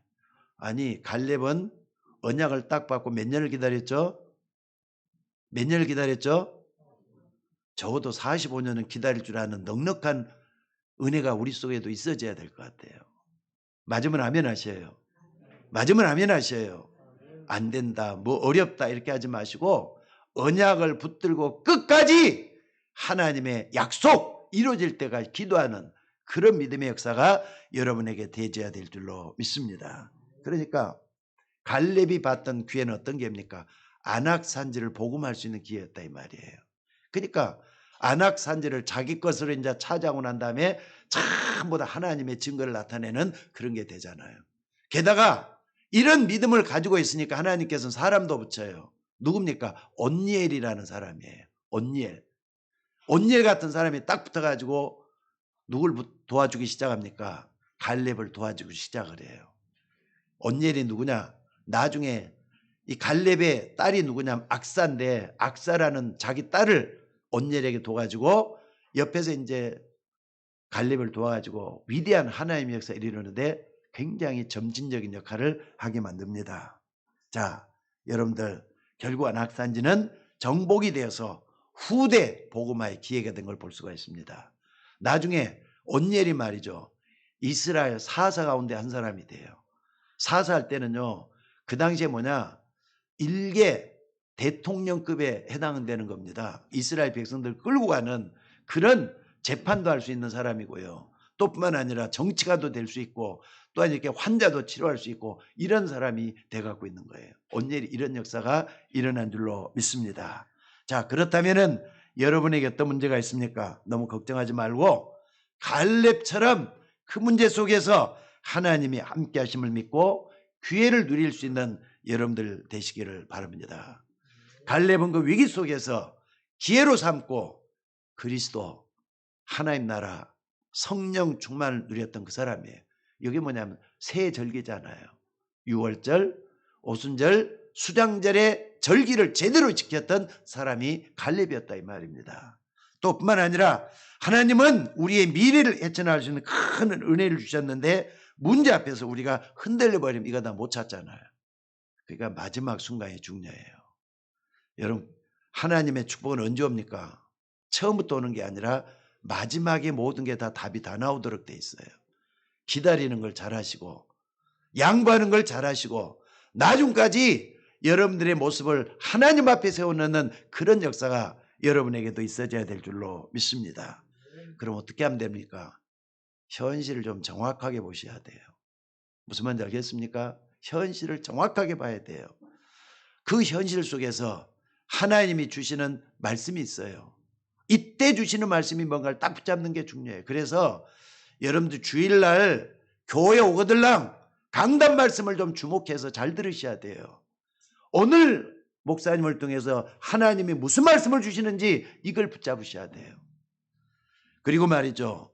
아니 갈렙은 언약을 딱 받고 몇 년을 기다렸죠? 몇 년을 기다렸죠? 적어도 45년은 기다릴 줄 아는 넉넉한 은혜가 우리 속에도 있어져야 될 것 같아요. 맞으면 아멘 하셔요. 맞으면 아멘 하셔요. 안 된다, 뭐 어렵다 이렇게 하지 마시고 언약을 붙들고 끝까지 하나님의 약속 이루어질 때가 기도하는 그런 믿음의 역사가 여러분에게 되어야 될 줄로 믿습니다. 그러니까 갈렙이 받던 기회는 어떤 기회입니까? 안악산지를 복음할 수 있는 기회였다 이 말이에요. 그러니까 안악산지를 자기 것으로 이제 차지하고 난 다음에 전부 다 하나님의 증거를 나타내는 그런 게 되잖아요. 게다가 이런 믿음을 가지고 있으니까 하나님께서는 사람도 붙여요. 누굽니까? 온니엘이라는 사람이에요. 온니엘. 온니엘 같은 사람이 딱 붙어가지고 누굴 도와주기 시작합니까? 갈렙을 도와주기 시작을 해요. 온니엘이 누구냐? 나중에 이 갈렙의 딸이 누구냐면 악사인데 악사라는 자기 딸을 온니엘에게 둬가지고 옆에서 이제 갈렙을 도와가지고 위대한 하나님의 역사를 이루는데 굉장히 점진적인 역할을 하게 만듭니다. 자, 여러분들 결국 안악산지는 정복이 되어서 후대 복음화의 기회가 된 걸 볼 수가 있습니다. 나중에 온니엘이 말이죠. 이스라엘 사사 가운데 한 사람이 돼요. 사사할 때는요. 그 당시에 뭐냐. 일개 대통령급에 해당되는 겁니다. 이스라엘 백성들 끌고 가는 그런 재판도 할 수 있는 사람이고요. 또 뿐만 아니라 정치가도 될 수 있고 또한 이렇게 환자도 치료할 수 있고 이런 사람이 돼갖고 있는 거예요. 온니엘이 이런 역사가 일어난 줄로 믿습니다. 자, 그렇다면은 여러분에게 어떤 문제가 있습니까? 너무 걱정하지 말고 갈렙처럼 그 문제 속에서 하나님이 함께 하심을 믿고 기회를 누릴 수 있는 여러분들 되시기를 바랍니다. 갈렙은 그 위기 속에서 기회로 삼고 그리스도 하나님 나라 성령 충만을 누렸던 그 사람이에요. 이게 뭐냐면 새 절기잖아요. 6월절, 오순절, 수장절의 절기를 제대로 지켰던 사람이 갈렙이었다 이 말입니다. 또 뿐만 아니라 하나님은 우리의 미래를 헤쳐나갈 수 있는 큰 은혜를 주셨는데 문제 앞에서 우리가 흔들려 버리면 이거 다 못 찾잖아요. 그러니까 마지막 순간이 중요해요. 여러분 하나님의 축복은 언제 옵니까? 처음부터 오는 게 아니라 마지막에 모든 게 다 답이 다 나오도록 돼 있어요. 기다리는 걸 잘하시고 양보하는 걸 잘하시고 나중까지 여러분들의 모습을 하나님 앞에 세워놓는 그런 역사가 여러분에게도 있어져야 될 줄로 믿습니다. 그럼 어떻게 하면 됩니까? 현실을 좀 정확하게 보셔야 돼요. 무슨 말인지 알겠습니까? 현실을 정확하게 봐야 돼요. 그 현실 속에서 하나님이 주시는 말씀이 있어요. 이때 주시는 말씀이 뭔가를 딱 붙잡는 게 중요해요. 그래서 여러분들 주일날 교회 오거들랑 강단 말씀을 좀 주목해서 잘 들으셔야 돼요. 오늘 목사님을 통해서 하나님이 무슨 말씀을 주시는지 이걸 붙잡으셔야 돼요. 그리고 말이죠.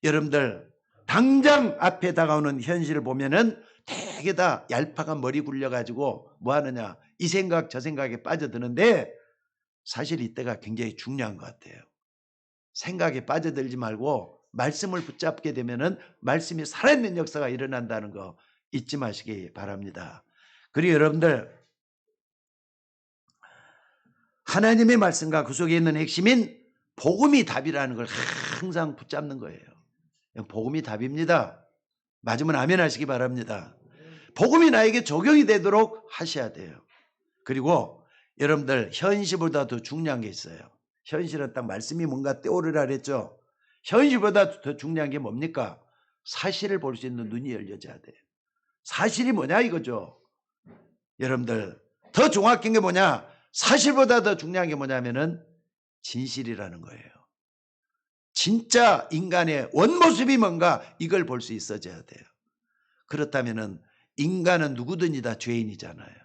여러분들 당장 앞에 다가오는 현실을 보면은 되게 다 얄팍한 머리 굴려가지고 뭐 하느냐 이 생각 저 생각에 빠져드는데 사실 이때가 굉장히 중요한 것 같아요. 생각에 빠져들지 말고 말씀을 붙잡게 되면은 말씀이 살아있는 역사가 일어난다는 거 잊지 마시기 바랍니다. 그리고 여러분들 하나님의 말씀과 그 속에 있는 핵심인 복음이 답이라는 걸 항상 붙잡는 거예요. 복음이 답입니다. 맞으면 아멘 하시기 바랍니다. 복음이 나에게 적용이 되도록 하셔야 돼요. 그리고 여러분들 현실보다 더 중요한 게 있어요. 현실은 딱 말씀이 뭔가 떠오르라 그랬죠. 현실보다 더 중요한 게 뭡니까? 사실을 볼 수 있는 눈이 열려져야 돼요. 사실이 뭐냐 이거죠. 여러분들 더 정확한 게 뭐냐? 사실보다 더 중요한 게 뭐냐면은 진실이라는 거예요. 진짜 인간의 원모습이 뭔가 이걸 볼 수 있어져야 돼요. 그렇다면은 인간은 누구든지 다 죄인이잖아요.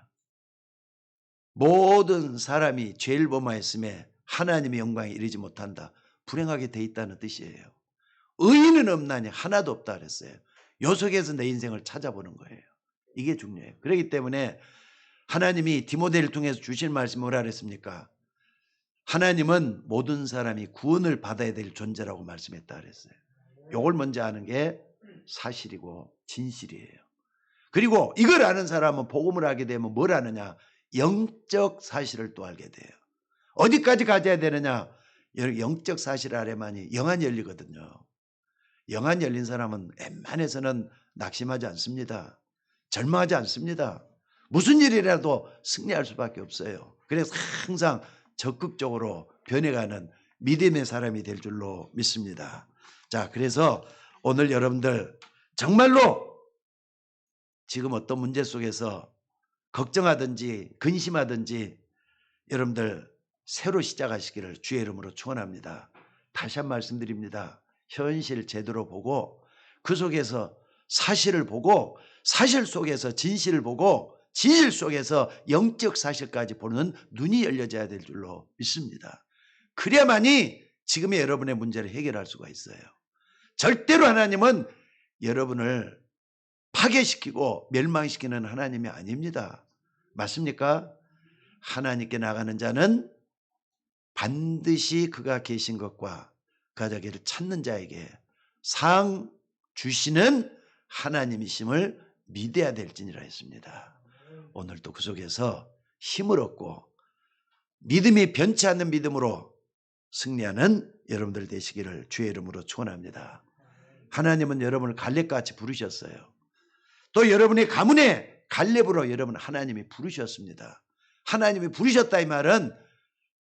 모든 사람이 죄를 범하였음에 하나님의 영광에 이르지 못한다. 불행하게 돼 있다는 뜻이에요. 의인은 없나니 하나도 없다 그랬어요. 요 속에서 내 인생을 찾아보는 거예요. 이게 중요해요. 그렇기 때문에 하나님이 디모데를 통해서 주신 말씀이 뭐라 그랬습니까? 하나님은 모든 사람이 구원을 받아야 될 존재라고 말씀했다 그랬어요. 이걸 먼저 아는 게 사실이고 진실이에요. 그리고 이걸 아는 사람은 복음을 하게 되면 뭘 아느냐? 영적 사실을 또 알게 돼요. 어디까지 가져야 되느냐? 영적 사실 아래만이 영안이 열리거든요. 영안이 열린 사람은 웬만해서는 낙심하지 않습니다. 절망하지 않습니다. 무슨 일이라도 승리할 수밖에 없어요. 그래서 항상 적극적으로 변해가는 믿음의 사람이 될 줄로 믿습니다. 자, 그래서 오늘 여러분들 정말로 지금 어떤 문제 속에서 걱정하든지 근심하든지 여러분들 새로 시작하시기를 주의 이름으로 축원합니다. 다시 한 말씀드립니다. 현실 제대로 보고 그 속에서 사실을 보고 사실 속에서 진실을 보고 진실 속에서 영적 사실까지 보는 눈이 열려져야 될 줄로 믿습니다. 그래야만이 지금의 여러분의 문제를 해결할 수가 있어요. 절대로 하나님은 여러분을 파괴시키고 멸망시키는 하나님이 아닙니다. 맞습니까? 하나님께 나가는 자는 반드시 그가 계신 것과 그 자기를 찾는 자에게 상 주시는 하나님이심을 믿어야 될지니라 했습니다. 오늘도 그 속에서 힘을 얻고 믿음이 변치 않는 믿음으로 승리하는 여러분들 되시기를 주의 이름으로 축원합니다. 하나님은 여러분을 갈렙같이 부르셨어요. 또 여러분의 가문에 갈렙으로 여러분 하나님이 부르셨습니다. 하나님이 부르셨다 이 말은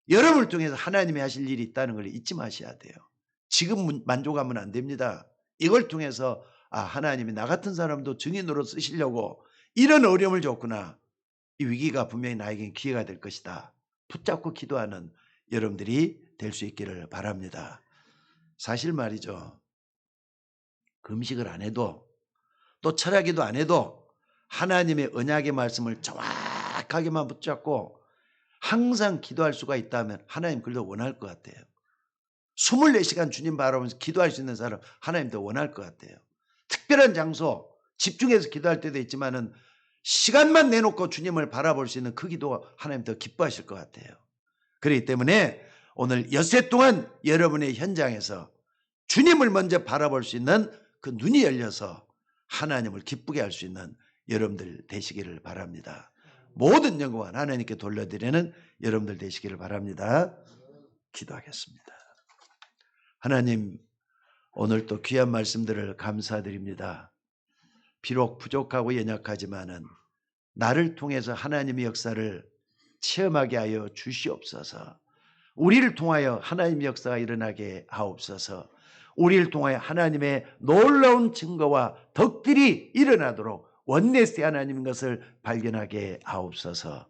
여러분을 통해서 하나님이 하실 일이 있다는 걸 잊지 마셔야 돼요. 지금 만족하면 안 됩니다. 이걸 통해서 하나님이 나 같은 사람도 증인으로 쓰시려고 이런 어려움을 줬구나. 이 위기가 분명히 나에겐 기회가 될 것이다. 붙잡고 기도하는 여러분들이 될 수 있기를 바랍니다. 사실 말이죠. 금식을 안 해도 또 철학기도 안 해도 하나님의 언약의 말씀을 정확하게만 붙잡고 항상 기도할 수가 있다면 하나님 그걸 더 원할 것 같아요. 24시간 주님 바라보면서 기도할 수 있는 사람 하나님 더 원할 것 같아요. 특별한 장소 집중해서 기도할 때도 있지만은 시간만 내놓고 주님을 바라볼 수 있는 그 기도가 하나님 더 기뻐하실 것 같아요. 그렇기 때문에 오늘 엿새 동안 여러분의 현장에서 주님을 먼저 바라볼 수 있는 그 눈이 열려서 하나님을 기쁘게 할 수 있는 여러분들 되시기를 바랍니다. 모든 영광은 하나님께 돌려드리는 여러분들 되시기를 바랍니다. 기도하겠습니다. 하나님, 오늘 또 귀한 말씀들을 감사드립니다. 비록 부족하고 연약하지만은 나를 통해서 하나님의 역사를 체험하게 하여 주시옵소서. 우리를 통하여 하나님의 역사가 일어나게 하옵소서. 우리를 통하여 하나님의 놀라운 증거와 덕들이 일어나도록 원내스의 하나님인 것을 발견하게 하옵소서.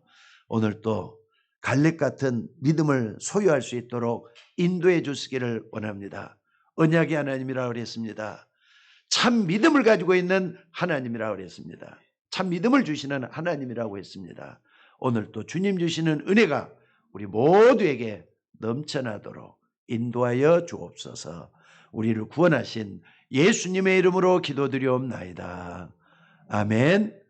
오늘 또 갈렙 같은 믿음을 소유할 수 있도록 인도해 주시기를 원합니다. 언약의 하나님이라고 그랬습니다. 참 믿음을 가지고 있는 하나님이라고 그랬습니다. 참 믿음을 주시는 하나님이라고 했습니다. 오늘 또 주님 주시는 은혜가 우리 모두에게 넘쳐나도록 인도하여 주옵소서. 우리를 구원하신 예수님의 이름으로 기도드리옵나이다. 아멘.